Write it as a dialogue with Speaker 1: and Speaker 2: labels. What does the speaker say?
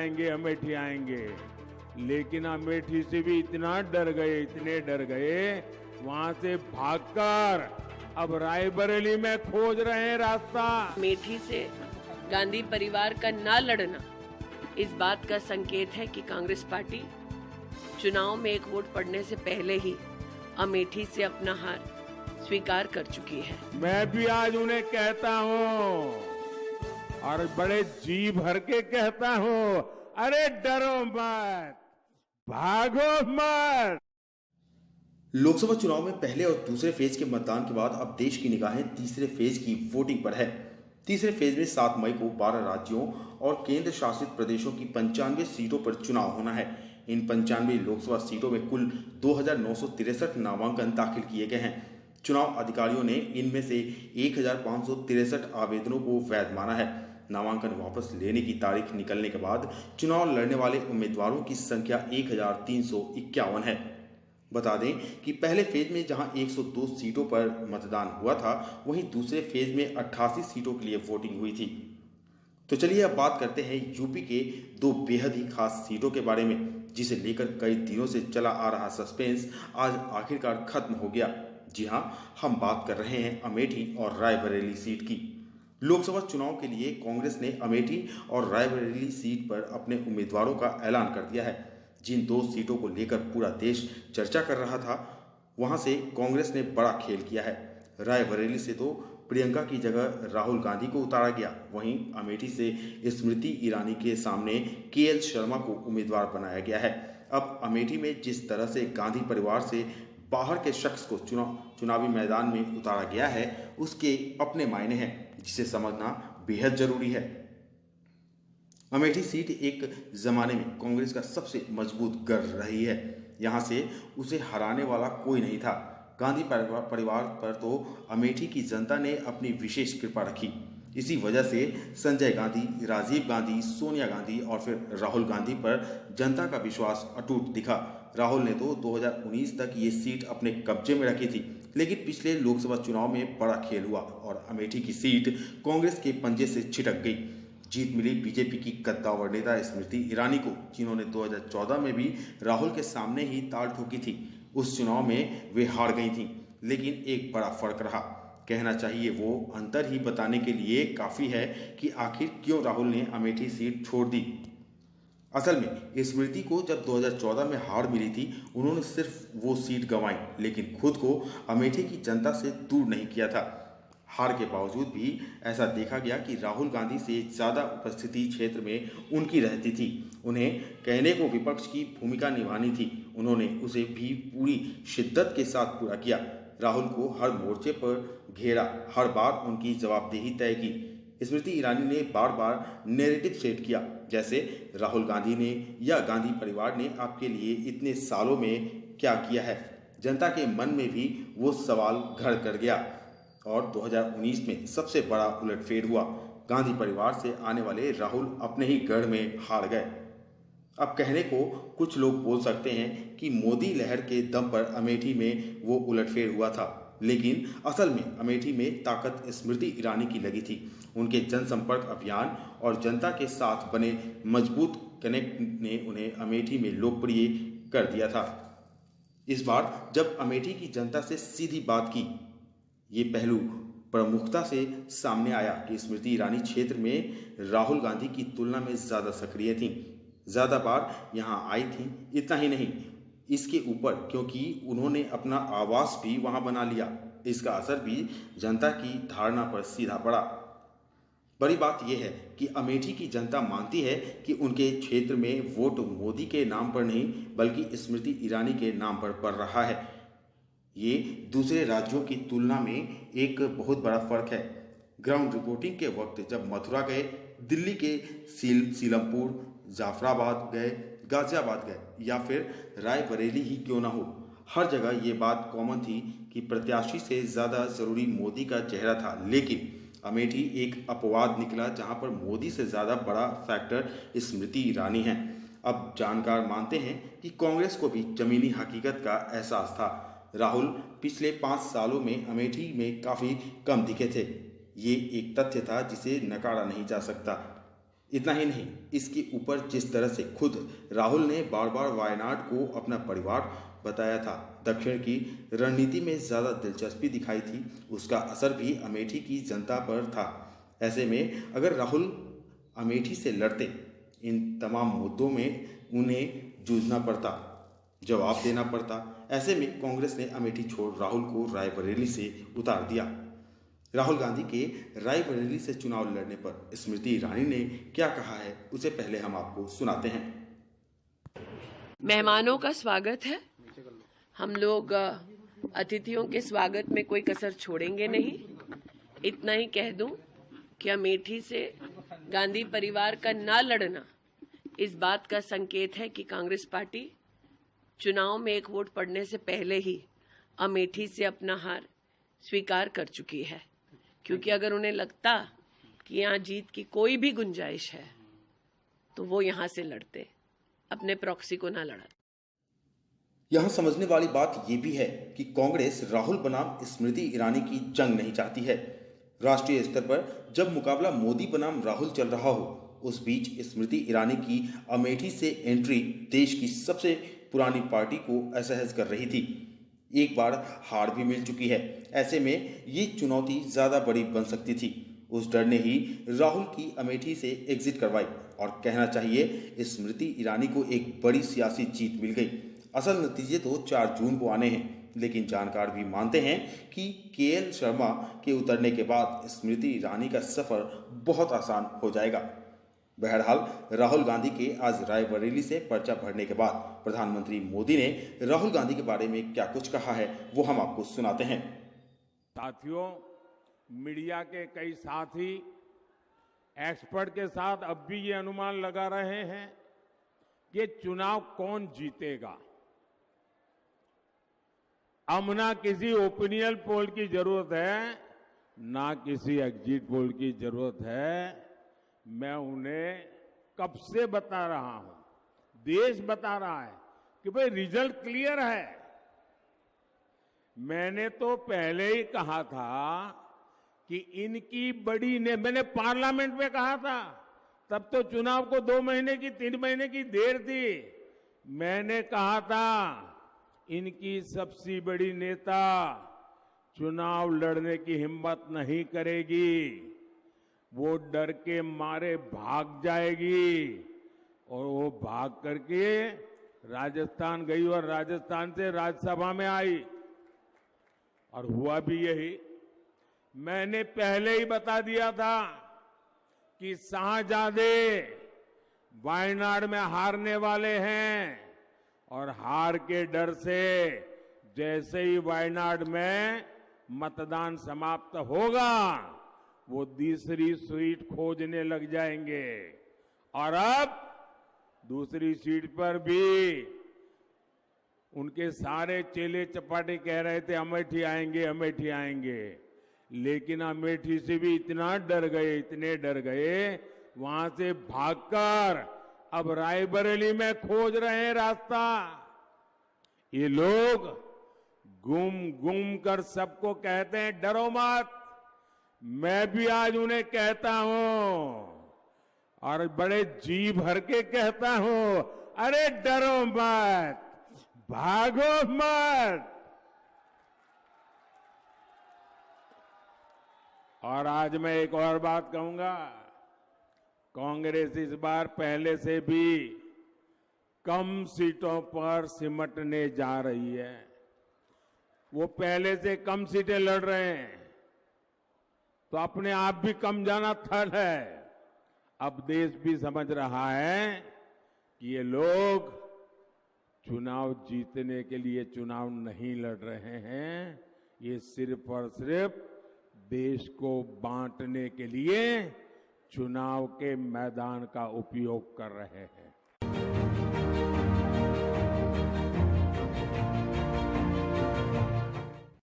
Speaker 1: आएंगे, अमेठी आएंगे, लेकिन अमेठी से भी इतना डर गए, इतने डर गए, वहां से भागकर अब रायबरेली में खोज रहे हैं रास्ता।
Speaker 2: अमेठी से गांधी परिवार का ना लड़ना इस बात का संकेत है कि कांग्रेस पार्टी चुनाव में एक वोट पड़ने से पहले ही अमेठी से अपना हार स्वीकार कर चुकी है।
Speaker 1: मैं भी आज उन्हें कहता हूं और बड़े जी भर के कहता हूं, अरे डरो मत, भागो मत।
Speaker 3: लोकसभा चुनाव में पहले और दूसरे फेज के मतदान के बाद अब देश की निगाहें तीसरे फेज की वोटिंग पर है। तीसरे फेज में 7 मई को 12 राज्यों और केंद्र शासित प्रदेशों की 95 सीटों पर चुनाव होना है। इन 95 लोकसभा सीटों में कुल 2,963 नामांकन दाखिल किए गए हैं। चुनाव अधिकारियों ने इनमें से 1,563 आवेदनों को वैध माना है। नामांकन वापस लेने की तारीख निकलने के बाद चुनाव लड़ने वाले उम्मीदवारों की संख्या 1,351 है। बता दें कि पहले फेज में जहां 102 सीटों पर मतदान हुआ था, वहीं दूसरे फेज में 88 सीटों के लिए वोटिंग हुई थी। तो चलिए अब बात करते हैं यूपी के 2 बेहद ही खास सीटों के बारे में, जिसे लेकर कई दिनों से चला आ रहा सस्पेंस आज आखिरकार खत्म हो गया। जी हां, हम बात कर रहे हैं अमेठी और रायबरेली सीट की। लोकसभा चुनाव के लिए कांग्रेस ने अमेठी और रायबरेली सीट पर अपने उम्मीदवारों का ऐलान कर दिया है। जिन 2 सीटों को लेकर पूरा देश चर्चा कर रहा था, वहां से कांग्रेस ने बड़ा खेल किया है। रायबरेली से तो प्रियंका की जगह राहुल गांधी को उतारा गया, वहीं अमेठी से स्मृति ईरानी के सामने केएल शर्मा को उम्मीदवार बनाया गया है। अब अमेठी में जिस तरह से गांधी परिवार से बाहर के शख्स को चुनावी मैदान में उतारा गया है, उसके अपने मायने हैं, जिसे समझना बेहद जरूरी है। अमेठी सीट एक जमाने में कांग्रेस का सबसे मजबूत गढ़ रही है। यहां से उसे हराने वाला कोई नहीं था। गांधी परिवार पर तो अमेठी की जनता ने अपनी विशेष कृपा रखी। इसी वजह से संजय गांधी, राजीव गांधी, सोनिया गांधी और फिर राहुल गांधी पर जनता का विश्वास अटूट दिखा। राहुल ने तो 2019 तक ये सीट अपने कब्जे में रखी थी, लेकिन पिछले लोकसभा चुनाव में बड़ा खेल हुआ और अमेठी की सीट कांग्रेस के पंजे से छिटक गई। जीत मिली बीजेपी की कद्दावर नेता स्मृति ईरानी को, जिन्होंने 2014 में भी राहुल के सामने ही ताल ठोकी थी। उस चुनाव में वे हार गई थीं, लेकिन एक बड़ा फर्क रहा। कहना चाहिए वो अंतर ही बताने के लिए काफ़ी है कि आखिर क्यों राहुल ने अमेठी सीट छोड़ दी। असल में स्मृति को जब 2014 में हार मिली थी, उन्होंने सिर्फ वो सीट गंवाई, लेकिन खुद को अमेठी की जनता से दूर नहीं किया था। हार के बावजूद भी ऐसा देखा गया कि राहुल गांधी से ज़्यादा उपस्थिति क्षेत्र में उनकी रहती थी। उन्हें कहने को विपक्ष की भूमिका निभानी थी, उन्होंने उसे भी पूरी शिद्दत के साथ पूरा किया। राहुल को हर मोर्चे पर घेरा, हर बार उनकी जवाबदेही तय की। स्मृति ईरानी ने बार बार नैरेटिव सेट किया, जैसे राहुल गांधी ने या गांधी परिवार ने आपके लिए इतने सालों में क्या किया है। जनता के मन में भी वो सवाल घर कर गया और 2019 में सबसे बड़ा उलटफेर हुआ। गांधी परिवार से आने वाले राहुल अपने ही गढ़ में हार गए। अब कहने को कुछ लोग बोल सकते हैं कि मोदी लहर के दम पर अमेठी में वो उलटफेर हुआ था, लेकिन असल में अमेठी में ताकत स्मृति ईरानी की लगी थी। उनके जनसंपर्क अभियान और जनता के साथ बने मजबूत कनेक्ट ने उन्हें अमेठी में लोकप्रिय कर दिया था। इस बार जब अमेठी की जनता से सीधी बात की, ये पहलू प्रमुखता से सामने आया कि स्मृति ईरानी क्षेत्र में राहुल गांधी की तुलना में ज़्यादा सक्रिय थीं, ज़्यादा बार यहाँ आई थीं। इतना ही नहीं, इसके ऊपर क्योंकि उन्होंने अपना आवास भी वहाँ बना लिया, इसका असर भी जनता की धारणा पर सीधा पड़ा। बड़ी बात यह है कि अमेठी की जनता मानती है कि उनके क्षेत्र में वोट मोदी के नाम पर नहीं, बल्कि स्मृति ईरानी के नाम पर पड़ रहा है। ये दूसरे राज्यों की तुलना में एक बहुत बड़ा फर्क है। ग्राउंड रिपोर्टिंग के वक्त जब मथुरा गए, दिल्ली के सीलमपुर, जाफराबाद गए, गाजियाबाद गए या फिर रायबरेली ही क्यों ना हो, हर जगह ये बात कॉमन थी कि प्रत्याशी से ज़्यादा ज़रूरी मोदी का चेहरा था। लेकिन अमेठी एक अपवाद निकला जहां पर मोदी से ज़्यादा बड़ा फैक्टर स्मृति ईरानी है। अब जानकार मानते हैं कि कांग्रेस को भी ज़मीनी हकीकत का एहसास था। राहुल पिछले 5 सालों में अमेठी में काफ़ी कम दिखे थे। ये एक तथ्य था जिसे नकारा नहीं जा सकता। इतना ही नहीं, इसके ऊपर जिस तरह से खुद राहुल ने बार बार वायनाड को अपना परिवार बताया था, दक्षिण की रणनीति में ज़्यादा दिलचस्पी दिखाई थी, उसका असर भी अमेठी की जनता पर था। ऐसे में अगर राहुल अमेठी से लड़ते, इन तमाम मुद्दों में उन्हें जूझना पड़ता, जवाब देना पड़ता। ऐसे में कांग्रेस ने अमेठी छोड़ राहुल को रायबरेली से उतार दिया। राहुल गांधी के रायबरेली से चुनाव लड़ने पर स्मृति ईरानी ने क्या कहा है, उसे पहले हम आपको सुनाते हैं।
Speaker 2: मेहमानों का स्वागत है। हम लोग अतिथियों के स्वागत में कोई कसर छोड़ेंगे नहीं। इतना ही कह दूं कि अमेठी से गांधी परिवार का ना लड़ना इस बात का संकेत है कि कांग्रेस पार्टी चुनाव में एक वोट पड़ने से पहले ही अमेठी से अपना हार स्वीकार कर चुकी है, क्योंकि अगर उन्हें लगता कि यहाँ जीत की कोई भी गुंजाइश है तो वो यहाँ से लड़ते, अपने प्रॉक्सी को ना लड़ाते।
Speaker 3: यहाँ समझने वाली बात यह भी है कि कांग्रेस राहुल बनाम स्मृति ईरानी की जंग नहीं चाहती है। राष्ट्रीय स्तर पर जब मुकाबला मोदी बनाम राहुल चल रहा हो, उस बीच स्मृति ईरानी की अमेठी से एंट्री देश की सबसे पुरानी पार्टी को असहज कर रही थी। एक बार हार भी मिल चुकी है। ऐसे में ये चुनौती ज्यादा बड़ी बन सकती थी। उस डर ने ही राहुल की अमेठी से एग्जिट करवाई और कहना चाहिए स्मृति ईरानी को एक बड़ी सियासी जीत मिल गई। असल नतीजे तो 4 जून को आने हैं, लेकिन जानकार भी मानते हैं कि केएल शर्मा के उतरने के बाद स्मृति ईरानी का सफर बहुत आसान हो जाएगा। बहरहाल राहुल गांधी के आज रायबरेली से पर्चा भरने के बाद प्रधानमंत्री मोदी ने राहुल गांधी के बारे में क्या कुछ कहा है, वो हम आपको सुनाते हैं।
Speaker 1: साथियों, मीडिया के कई साथी एक्सपर्ट के साथ अब भी ये अनुमान लगा रहे हैं कि चुनाव कौन जीतेगा। अब ना किसी ओपिनियन पोल की जरूरत है, ना किसी एग्जिट पोल की जरूरत है। मैं उन्हें कब से बता रहा हूं, देश बता रहा है कि भाई रिजल्ट क्लियर है। मैंने तो पहले ही कहा था कि इनकी बड़ी ने, मैंने पार्लियामेंट में कहा था, तब तो चुनाव को 2 महीने की 3 महीने की देर थी। मैंने कहा था इनकी सबसे बड़ी नेता चुनाव लड़ने की हिम्मत नहीं करेगी, वो डर के मारे भाग जाएगी। और वो भाग करके राजस्थान गई और राजस्थान से राज्यसभा में आई और हुआ भी यही। मैंने पहले ही बता दिया था कि शाहजादे वायनाड में हारने वाले हैं और हार के डर से जैसे ही वायनाड में मतदान समाप्त होगा, वो दूसरी सीट खोजने लग जाएंगे। और अब दूसरी सीट पर भी उनके सारे चेले चपाटे कह रहे थे अमेठी आएंगे, अमेठी आएंगे, लेकिन अमेठी से भी इतना डर गए, इतने डर गए, वहां से भागकर अब रायबरेली में खोज रहे हैं रास्ता। ये लोग गुम गुम कर सबको कहते हैं डरो मत। मैं भी आज उन्हें कहता हूं और बड़े जी भर के कहता हूं, अरे डरो मत, भागो मत। और आज मैं एक और बात कहूंगा, कांग्रेस इस बार पहले से भी कम सीटों पर सिमटने जा रही है। वो पहले से कम सीटें लड़ रहे हैं तो अपने आप भी कम जाना थल है। अब देश भी समझ रहा है कि ये लोग चुनाव जीतने के लिए चुनाव नहीं लड़ रहे हैं, ये सिर्फ और सिर्फ देश को बांटने के लिए चुनाव के मैदान का उपयोग कर रहे हैं।